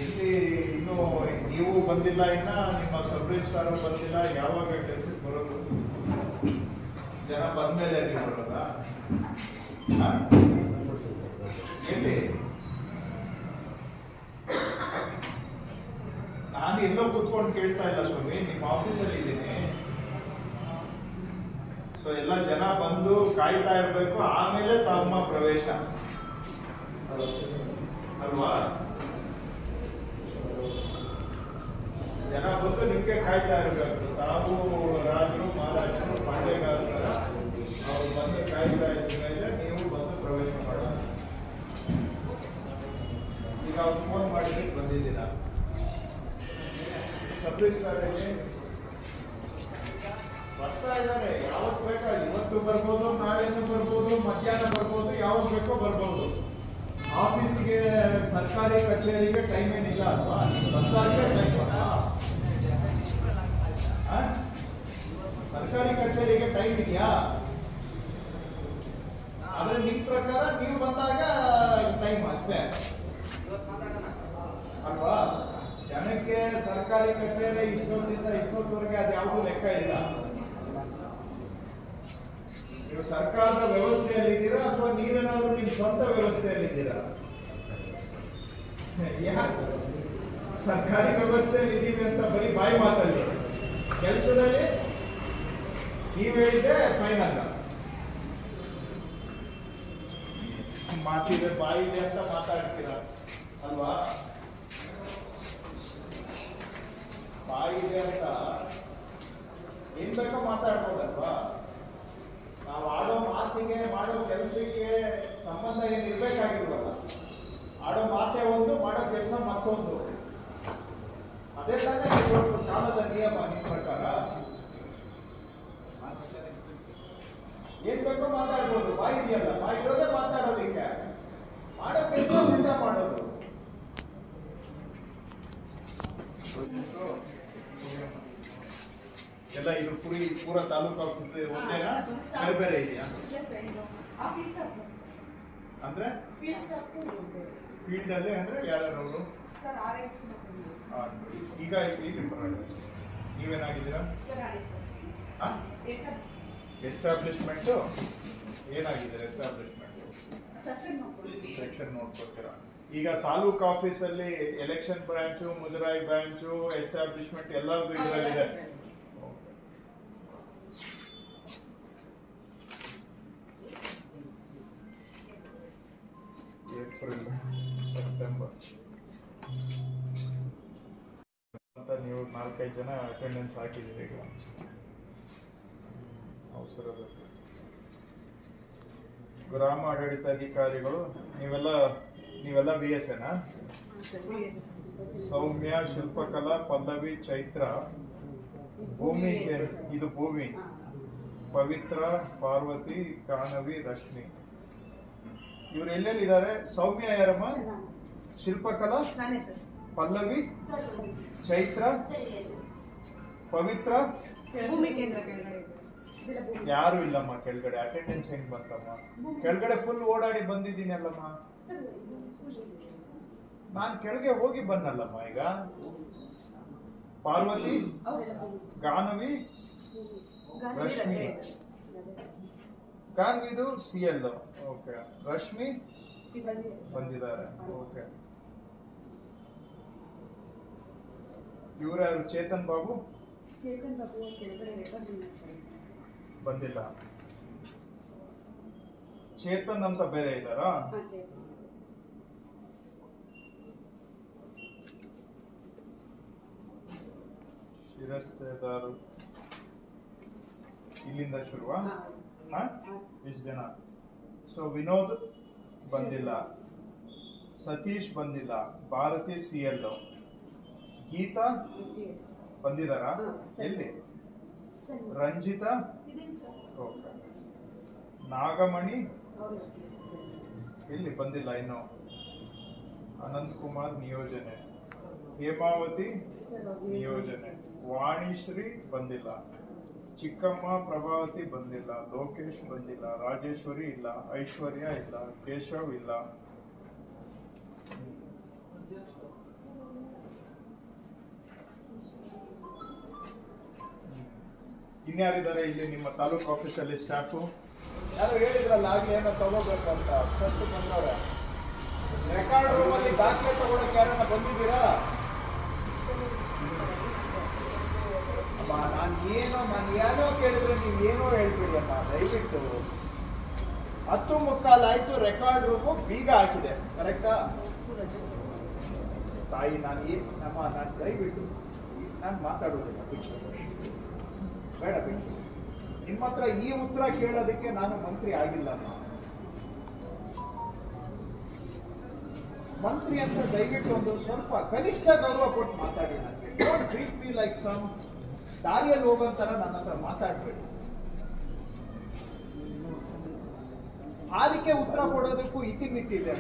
ಎಲ್ಲಿ ಇನ್ನೂ ನೀವು ಬಂದಿಲ್ಲ, ಇನ್ನ ನಿಮ್ಮ ಸಬ್ ರಿಜಿಸ್ಟ್ರಾರ್ ಬಂದಿಲ್ಲ, ಯಾವಾಗ ಕೆಲಸಕ್ಕೆ ಬರೋದು? ಜನ ಬಂದ್ಮೇಲೆ ನೀವು ಬರೋದಾ? ಎಲ್ಲಿ? ನಾನು ಎಲ್ಲೋ ಕೂತ್ಕೊಂಡು ಕೇಳ್ತಾ ಇಲ್ಲ ಸ್ವಾಮಿ, ನಿಮ್ಮ ಆಫೀಸಲ್ಲಿ ಇದ್ದೀನಿ. ಸೊ ಎಲ್ಲ ಜನ ಬಂದು ಕಾಯ್ತಾ ಇರಬೇಕು, ಆಮೇಲೆ ತಮ್ಮ ಪ್ರವೇಶ ಅಲ್ವಾ? ಜನ ಬಂದು ನಿಮ್ಗೆ ಕಾಯ್ತಾ ಇರಬೇಕು. ತಾವು ರಾಜರು, ಮಹಾರಾಜರು, ಪಾಂಡೆಗಾರರ ಅವ್ರು ಬಂದು ಕಾಯ್ತಾ ಇದ್ದ ಮೇಲೆ ನೀವು ಬಂದು ಪ್ರವೇಶ ಮಾಡೋಣ. ಈಗ ಅವ್ರು ಫೋನ್ ಮಾಡಿದ್ರೆ ಬಂದಿದ್ದೀರ. ಸಬ್ ರಿಜಿಸ್ಟ್ರಾರ್ಗೆ ಬರ್ತಾ ಇದ್ದಾರೆ. ಯಾವತ್ತು ಬೇಕಾ, ಇವತ್ತು ಬರ್ಬೋದು, ನಾಳೆನೂ ಬರ್ಬೋದು, ಮಧ್ಯಾಹ್ನ ಬರ್ಬೋದು, ಯಾವಾಗ ಬೇಕೋ ಬರ್ಬೋದು. ಆಫೀಸಿಗೆ, ಸರ್ಕಾರಿ ಕಚೇರಿಗೆ ಟೈಮ್ ಏನಿಲ್ಲ ಅಲ್ವಾ? ನೀವು ಬಂದಾಗಲೇ ಟೈಮ್ ಅಲ್ವಾ? ಸರ್ಕಾರಿ ಕಚೇರಿಗೆ ಟೈಮ್ ಇದೆಯಾ? ಆದ್ರೆ ನಿಮ್ ಪ್ರಕಾರ ನೀವು ಬಂದಾಗ ಟೈಮ್ ಅಷ್ಟೇ ಅಲ್ವಾ? ಜನಕ್ಕೆ ಸರ್ಕಾರಿ ಕಚೇರಿ ಇಷ್ಟೊತ್ತಿಂದ ಇಷ್ಟೊತ್ತವರೆಗೆ ಅದು ಯಾವುದೂ ಲೆಕ್ಕ ಇಲ್ಲ. ನೀವು ಸರ್ಕಾರದ ವ್ಯವಸ್ಥೆಯಲ್ಲಿದ್ದೀರಾ ಅಥವಾ ನೀವೇನಾದ್ರೂ ನಿಮ್ ಸ್ವಂತ ವ್ಯವಸ್ಥೆಯಲ್ಲಿದ್ದೀರಾ? ಸರ್ಕಾರಿ ವ್ಯವಸ್ಥೆಯಲ್ಲಿ ಇದ್ದೀವಿ ಅಂತ ಬರೀ ಬಾಯಿ ಮಾತಲ್ಲಿ, ಕೆಲಸದಲ್ಲಿ ನೀವು ಹೇಳಿದ್ರೆ ಫೈನಲ್. ಮಾತಿದೆ, ಬಾಯಿ ಇದೆ ಅಂತ ಮಾತಾಡ್ತೀರಾ ಅಲ್ವಾ? ಬಾಯಿ ಇದೆ ಅಂತ ಏನ್ ಬೇಕೋ ಮಾತಾಡ್ಬೋದಲ್ವಾ? ನಾವು ಆಡೋ ಮಾತಿಗೆ, ಮಾಡೋ ಕೆಲಸಕ್ಕೆ ಸಂಬಂಧ ಏನಿರ್ಬೇಕಾಗಿಲ್ವಲ್ಲ. ಆಡೋ ಮಾತೇ ಒಂದು, ಮಾಡೋ ಕೆಲಸ ಮತ್ತೊಂದು. ಅದೇ ತಾನೇ ಕಾಲದ ನಿಯಮ. ನಿಮ್ಮ ಪ್ರಕಾರ ಏನ್ ಬೇಕೋ ಮಾತಾಡ್ಬೋದು. ಬಾಯಿ ಇದೆಯಲ್ಲ, ಬಾಯಿ ಇರೋದೇ ಮಾತಾಡೋದಿಕ್ಕೆ. ಮಾಡೋ ಕೆಲಸ ಉಲ್ಟಾ ಮಾಡೋದು. ಎಲ್ಲ ಇದು ಪೂರ ತಾಲೂಕು ಒಂದೇನಾ, ಬೇರೆ ಬೇರೆ ಇದೆಯಾ? ಅಂದ್ರೆ ಫೀಲ್ಡ್ ಅಲ್ಲಿ ಅಂದ್ರೆ ಯಾರು? ಈಗ ನೀವೇನಾಗಿದ್ದೀರಾ? ಎಸ್ಟಾಬ್ಲಿಷ್ಮೆಂಟ್ ಏನಾಗಿದ್ದೀರಾ? ಎಸ್ಟಾಬ್ಲಿಷ್ಮೆಂಟ್ ಸೆಕ್ಷನ್ ನೋಡ್ಕೊತೀರಾ. ಈಗ ತಾಲೂಕ್ ಆಫೀಸಲ್ಲಿ ಎಲೆಕ್ಷನ್ ಬ್ರಾಂಚು, ಮುಜರಾಯಿ ಬ್ರಾಂಚು, ಎಸ್ಟಾಬ್ಲಿಷ್ಮೆಂಟ್ ಎಲ್ಲರದು ಇದರಲ್ಲಿದೆ. ಏಪ್ರಿಲ್, ಸೆಪ್ಟೆಂಬರ್ ಅಂತ ನೀವು 4-5 ಜನ ಅಟೆಂಡೆನ್ಸ್ ಹಾಕಿದ್ದೀರಿ. ಈಗ ಅವಸರದ ಗ್ರಾಮ ಆಡಳಿತಾಧಿಕಾರಿಗಳು ನೀವೆಲ್ಲ BS ಏನಾ? ಸೌಮ್ಯ, ಶಿಲ್ಪಕಲಾ, ಪಲ್ಲವಿ, ಚೈತ್ರ, ಭೂಮಿ, ಇದು ಭೂಮಿ, ಪವಿತ್ರ, ಪಾರ್ವತಿ, ಕಾನವಿ, ರಶ್ಮಿ. ಇವ್ರು ಎಲ್ಲೆಲ್ಲಿದ್ದಾರೆ? ಸೌಮ್ಯ ಯಾರಮ್ಮ? ಶಿಲ್ಪಕಲಾ, ಪಲ್ಲವಿ, ಚೈತ್ರ, ಪವಿತ್ರ ಯಾರು ಇಲ್ಲಮ್ಮ ಕೆಳಗಡೆ. ಅಟೆಂಡೆನ್ಸ್ ಹೆಂಗ್ ಬಂತಮ್ಮ? ಕೆಳಗಡೆ ಫುಲ್ ಓಡಾಡಿ ಬಂದಿದ್ದೀನಿ ಅಲ್ಲಮ್ಮ. ನಾನ್ ಕೆಳಗೆ ಹೋಗಿ ಬನ್ನಲ್ಲಮ್ಮ. ಈಗ ಪಾರ್ವತಿ, ಗಾನವಿ, ರಶ್ಮಿ. ಗಾನವಿದು CL. ಓಕೆ. ರಶ್ಮಿ ಬಂದಿದ್ದಾರೆ. ಓಕೆ. ಇವ್ರು ಚೇತನ್ ಬಾಬು ಬಂದಿಲ್ಲ. ಚೇತನ್ ಅಂತ ಬೇರೆ ಇದ್ದಾರಾ? ಶಿರಸ್ತೇದಾರು ಇಲ್ಲಿಂದ ಶುರುವಾ? ಎಷ್ಟು ಜನ? ಸೊ ವಿನೋದ್ ಬಂದಿಲ್ಲ, ಸತೀಶ್ ಬಂದಿಲ್ಲ, ಭಾರತಿ CL, ಗೀತಾ ಬಂದಿದಾರಾ? ಎಲ್ಲಿ? ರಂಜಿತಾ, ಓಕೆ. ನಾಗಮಣಿ ಎಲ್ಲಿ? ಬಂದಿಲ್ಲ ಇನ್ನು. ಅನಂತ್ ಕುಮಾರ್ ನಿಯೋಜನೆ, ಹೇಮಾವತಿ ನಿಯೋಜನೆ, ವಾಣಿಶ್ರೀ ಬಂದಿಲ್ಲ, ಚಿಕ್ಕಮ್ಮ ಪ್ರಭಾವತಿ ಬಂದಿಲ್ಲ, ಲೋಕೇಶ್ ಬಂದಿಲ್ಲ, ರಾಜೇಶ್ವರಿ ಇಲ್ಲ, ಐಶ್ವರ್ಯ ಇಲ್ಲ, ಕೇಶವ್ ಇಲ್ಲ, ಇನ್ಯಾರಿದ್ದಾರೆ ಇಲ್ಲಿ ನಿಮ್ಮ ತಾಲೂಕು ಆಫೀಸಲ್ಲಿ ಸ್ಟಾಫು? ಯಾರು ಹೇಳಿದ್ರಲ್ಲ ಆಗ್ಲಿ ಏನೋ ತಗೋಬೇಕು ಅಂತ ಫಸ್ಟ್ ಬಂದವ್ರೆ. ರೆಕಾರ್ಡ್ ರೂಮಲ್ಲಿ ದಾಖಲೆ ತಗೊಳಕ್ಕೆ ಯಾರನ್ನ ಬಂದಿದ್ದೀರಾ? ನಾನು ಏನೋ ಕೇಳಿದ್ರೆ ನೀವೇನೋ ಹೇಳ್ತೀರಲ್ಲ, ದಯವಿಟ್ಟು 10:15 ಆಯ್ತು. ರೆಕಾರ್ಡ್ ರೂಮು ಬೀಗ ಹಾಕಿದೆ, ಕರೆಕ್ಟಾ ತಾಯಿ? ನಾನು ದಯವಿಟ್ಟು ನಾನು ಮಾತಾಡೋದಿಲ್ಲ, ಬೇಡ ಬಿಟ್ಟು. ನಿಮ್ಮ ಹತ್ರ ಈ ಉತ್ತರ ಕೇಳೋದಕ್ಕೆ ನಾನು ಮಂತ್ರಿ ಆಗಿಲ್ಲ. ಮಂತ್ರಿ ಅಂತ ದಯವಿಟ್ಟು ಒಂದು ಸ್ವಲ್ಪ ಕನಿಷ್ಠ ಗೌರವ ಕೊಟ್ಟು ಮಾತಾಡಿ. ನನಗೆ don't treat me like some ದಾರಿಯಲ್ಲಿ ಹೋಗೋಂತರ ನನ್ನ ಹತ್ರ ಮಾತಾಡ್ಬೇಡಿ. ಅದಕ್ಕೆ ಉತ್ತರ ಕೊಡೋದಕ್ಕೂ ಇತಿಮಿತಿದೆ.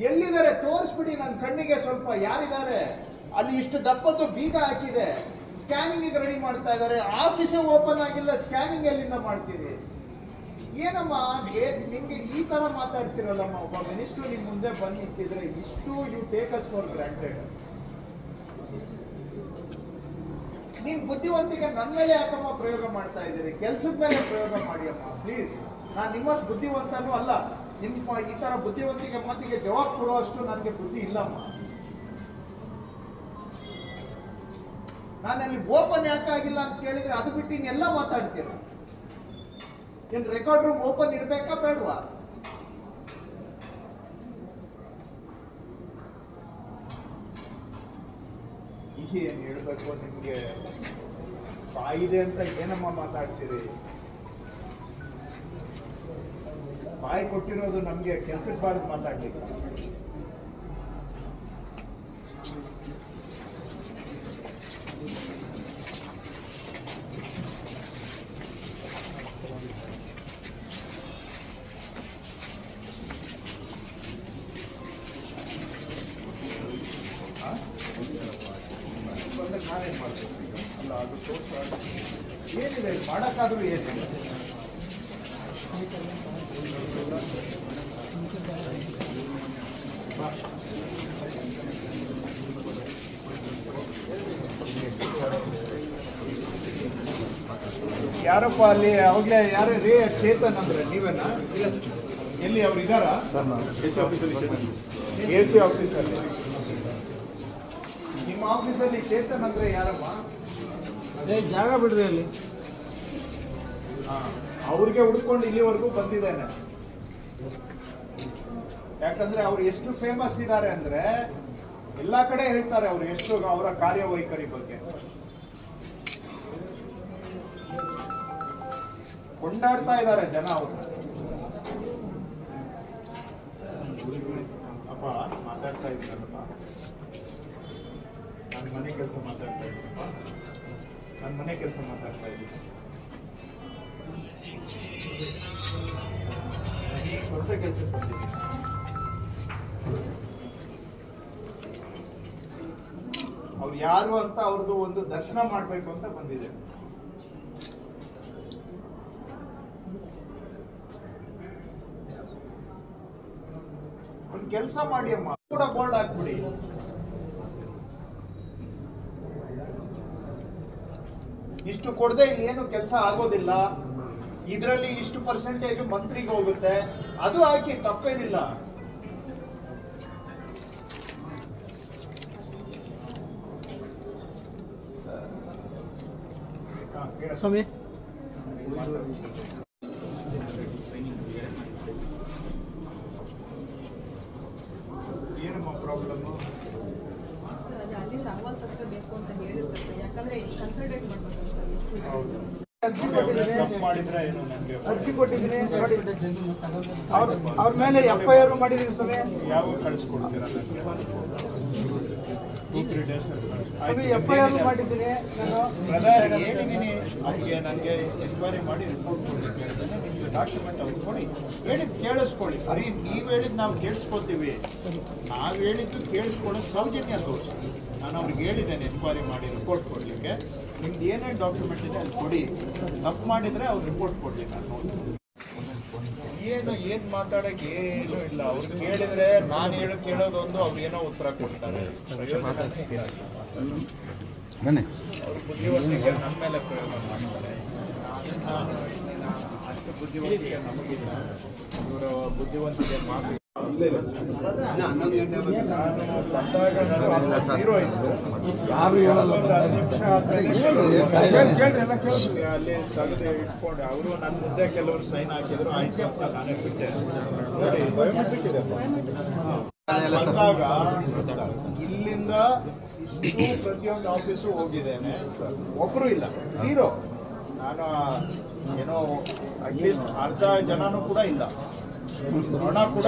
ಎಲ್ಲಿದ್ದಾರೆ ತೋರಿಸ್ಬಿಡಿ ನನ್ನ ಕಣ್ಣಿಗೆ ಸ್ವಲ್ಪ. ಯಾರಿದ್ದಾರೆ ಅಲ್ಲಿ? ಇಷ್ಟು ದಪ್ಪದ್ದು ಬೀಗ ಹಾಕಿದೆ, ಸ್ಕ್ಯಾನಿಂಗ್ ರೆಡಿ ಮಾಡ್ತಾ ಇದ್ದಾರೆ. ಆಫೀಸೇ ಓಪನ್ ಆಗಿಲ್ಲ, ಸ್ಕ್ಯಾನಿಂಗ್ ಎಲ್ಲಿಂದ ಮಾಡ್ತೀರಿ? ಏನಮ್ಮ ನಿಮ್ಗೆ ಈ ತರ ಮಾತಾಡ್ತಿರಲ್ಲಮ್ಮ? ಒಬ್ಬ ಮಿನಿಸ್ಟರ್ ನಿಮ್ ಮುಂದೆ ಬಂದು ನಿಂತಿದ್ರೆ ಇಷ್ಟು you take us for granted. ನೀನ್ ಬುದ್ಧಿವಂತಿಗೆ ನನ್ನ ಮೇಲೆ ಯಾಕಮ್ಮ ಪ್ರಯೋಗ ಮಾಡ್ತಾ ಇದ್ದೀರಿ? ಕೆಲ್ಸದ ಮೇಲೆ ಪ್ರಯೋಗ ಮಾಡಿ ಅಮ್ಮ ಪ್ಲೀಸ್. ನಾನು ನಿಮ್ಮಷ್ಟು ಬುದ್ಧಿವಂತನೂ ಅಲ್ಲ. ನಿಮ್ಮ ಈ ತರ ಬುದ್ಧಿವಂತಿಕೆ ಮಾತಿಗೆ ಜವಾಬ್ ಕೊಡುವಷ್ಟು ನನಗೆ ಬುದ್ಧಿ ಇಲ್ಲಮ್ಮ. ನಾನಲ್ಲಿ ಓಪನ್ ಯಾಕಾಗಿಲ್ಲ ಅಂತ ಕೇಳಿದ್ರೆ ಅದು ಬಿಟ್ಟು ಇನ್ನೆಲ್ಲ ಮಾತಾಡ್ತೀರ. ಏನ್ ರೆಕಾರ್ಡ್ ರೂಮ್ ಓಪನ್ ಇರ್ಬೇಕಾ ಬೇಡವಾ? ಏನ್ ಹೇಳ್ಬೇಕು ನಿಮ್ಗೆ? ಬಾಯಿದೆ ಅಂತ ಏನಮ್ಮ ಮಾತಾಡ್ತೀರಿ? ಬಾಯಿ ಕೊಟ್ಟಿರೋದು ನಮ್ಗೆ ಕೆಲ್ಸಕ್ಕೆ ಬಾರದು ಮಾತಾಡ್ಲಿಕ್ಕೆ. ನಾನೇನ್ ಮಾಡ್ಬೇಕು ಅಲ್ಲ? ಅದು ಏನಿದೆ ಮಾಡಕ್ಕಾದ್ರೂ ಏನಿಲ್ಲ. ಯಾರಪ್ಪ ಅಲ್ಲಿ ಅವಾಗಲೇ ಯಾರು ರೇ ಚೇತನ್ ಅಂದ್ರೆ ನೀವೇನಾ? ಎಲ್ಲಿ ಅವ್ರು ಇದ್ದಾರಾ? ಎ ಸಿ ಆಫೀಸಲ್ಲಿ. ನಿಮ್ಮ ಆಫೀಸಲ್ಲಿ ಚೇತನ್ ಅಂದ್ರೆ ಯಾರಮ್ಮ? ಅದೇ ಜಾಗ ಬಿಡ್ರಿ ಅಲ್ಲಿ. ಅವ್ರಿಗೆ ಹುಡ್ಕೊಂಡು ಇಲ್ಲಿವರೆಗೂ ಬಂದಿದ್ದೇನೆ. ಯಾಕಂದ್ರೆ ಅವ್ರು ಎಷ್ಟು ಫೇಮಸ್ ಇದ್ದಾರೆ ಅಂದ್ರೆ ಎಲ್ಲಾ ಕಡೆ ಹೇಳ್ತಾರೆ ಅವ್ರು ಎಷ್ಟು ಅವರ ಕಾರ್ಯವೈಖರಿ ಬಗ್ಗೆ ಕೊಂಡಾಡ್ತಾ ಇದ್ದಾರೆ ಜನ. ಅವರು ಅಪ್ಪ ಮಾತಾಡ್ತಾ ಇದ್ದಾರಪ್ಪ, ನನ್ನ ಮನೆ ಕೆಲಸ ಮಾತಾಡ್ತಾ ಇದ್ದೀನಪ್ಪ, ನನ್ನ ಮನೆ ಕೆಲಸ ಮಾತಾಡ್ತಾ ಇದ್ದೀನಿ. ಹೊಸ ಕೆಲಸಕ್ಕೆ ಬಂದಿದ್ದೀನಿ. ಅವ್ರು ಯಾರು ಅಂತ ಅವ್ರದ್ದು ಒಂದು ದರ್ಶನ ಮಾಡ್ಬೇಕು ಅಂತ ಬಂದಿದೆ. ಒಂದು ಕೆಲಸ ಮಾಡಿ ಅಮ್ಮ, ಕೂಡ ಬೋರ್ಡ್ ಹಾಕ್ಬಿಡಿ. ಇಷ್ಟು ಕೊಡದೆ ಇಲ್ಲಿ ಏನು ಕೆಲಸ ಆಗೋದಿಲ್ಲ, ಇದರಲ್ಲಿ ಇಷ್ಟು ಪರ್ಸೆಂಟೇಜ್ ಮಂತ್ರಿಗೆ ಹೋಗುತ್ತೆ, ಅದು ಹಾಕಿ ತಪ್ಪೇನಿಲ್ಲ. ಸ್ವಾಮಿ ಏನಮ್ಮ ಪ್ರಾಬ್ಲಮ್? ಅಲ್ಲಿಂದ ಅಹವಾಲ್ ತನಕ ಬೇಕು ಅಂತ ಹೇಳಿದ್ರು, ಯಾಕಂದ್ರೆ ಕನ್ಸಲ್ಟೇಟ್ ಮಾಡ್ಬೇಕು. ಅರ್ಜಿ ಕೊಟ್ಟಿದ್ದೀನಿ ನೋಡಿ, ಅವ್ರ ಮೇಲೆ FIR ಮಾಡಿದೀನಿ ಸ್ವಾಮಿ. ಯಾವಾಗ ಕಳಿಸ್ಕೊಡ್ತೀರಾ? FIR ಮಾಡಿದ್ದೀನಿ ನಾನು. ಬ್ರದರ್ ಹೇಳಿದ್ದೀನಿ ಅವ್ರಿಗೆ, ನನಗೆ ಎನ್ಕ್ವೈರಿ ಮಾಡಿ ರಿಪೋರ್ಟ್ ಕೊಡ್ಲಿಕ್ಕೆ ಹೇಳ್ತೇನೆ. ನಿಮಗೆ ಡಾಕ್ಯುಮೆಂಟ್ ಅವ್ರು ಕೊಡಿ, ಹೇಳಿದ್ದು ಕೇಳಿಸ್ಕೊಳ್ಳಿ. ಬರೀ ನೀವು ಹೇಳಿದ್ದು ನಾವು ಕೇಳಿಸ್ಕೊತೀವಿ, ನಾವು ಹೇಳಿದ್ದು ಕೇಳಿಸ್ಕೊಳ್ಳೋ ಸೌಜನ್ಯ ತೋರಿಸಿ. ನಾನು ಅವ್ರಿಗೆ ಹೇಳಿದ್ದೇನೆ ಎನ್ಕ್ವೈರಿ ಮಾಡಿ ರಿಪೋರ್ಟ್ ಕೊಡಲಿಕ್ಕೆ. ನಿಮ್ದು ಏನೇನು ಡಾಕ್ಯುಮೆಂಟ್ ಇದೆ ಅದು ಕೊಡಿ, ತಪ್ಪು ಮಾಡಿದರೆ ಅವ್ರು ರಿಪೋರ್ಟ್ ಕೊಡಲಿ. ನಾನು ಏನ್ ಮಾತಾಡಕ್ ಏನು ಇಲ್ಲ. ಅವ್ರು ಕೇಳಿದ್ರೆ ನಾನು ಕೇಳೋದೊಂದು, ಅವ್ರು ಏನೋ ಉತ್ತರ ಕೊಡ್ತಾರೆ. ಅವ್ರ ಬುದ್ಧಿವಂತಿಕೆ ನನ್ನ ಮೇಲೆ ಪ್ರಯೋಗ ಮಾಡ್ತಾರೆ. ಅಷ್ಟು ಬುದ್ಧಿವಂತಿಕೆ ನಮಗಿಲ್ಲ. ಇವರ ಬುದ್ಧಿವಂತಿಕೆ ಮಾತು ಬಂದಾಗ ಹೀರೋ ಇತ್ತು. ಅಲ್ಲಿ ತೆಗೆದು ಇಟ್ಕೊಂಡು ಅವರು ನನ್ನ ಮುಂದೆ ಕೆಲವರು ಸೈನ್ ಹಾಕಿದ್ರು, ಆಯ್ತು ಅಂತ ನಾನೇ ಬಿಟ್ಟೆ. ನೋಡಿ ಬಂದಾಗ ಇಲ್ಲಿಂದ ಇಷ್ಟು ಪ್ರತಿಯೊಂದು ಆಫೀಸು ಹೋಗಿದ್ದೇನೆ, ಒಬ್ರು ಇಲ್ಲ, ಝೀರೋ. ನಾನು ಏನೋ ಅಟ್ಲೀಸ್ಟ್ ಅರ್ಧ ಜನನೂ ಕೂಡ ಇಲ್ಲ, ಹಣ ಕೂಡ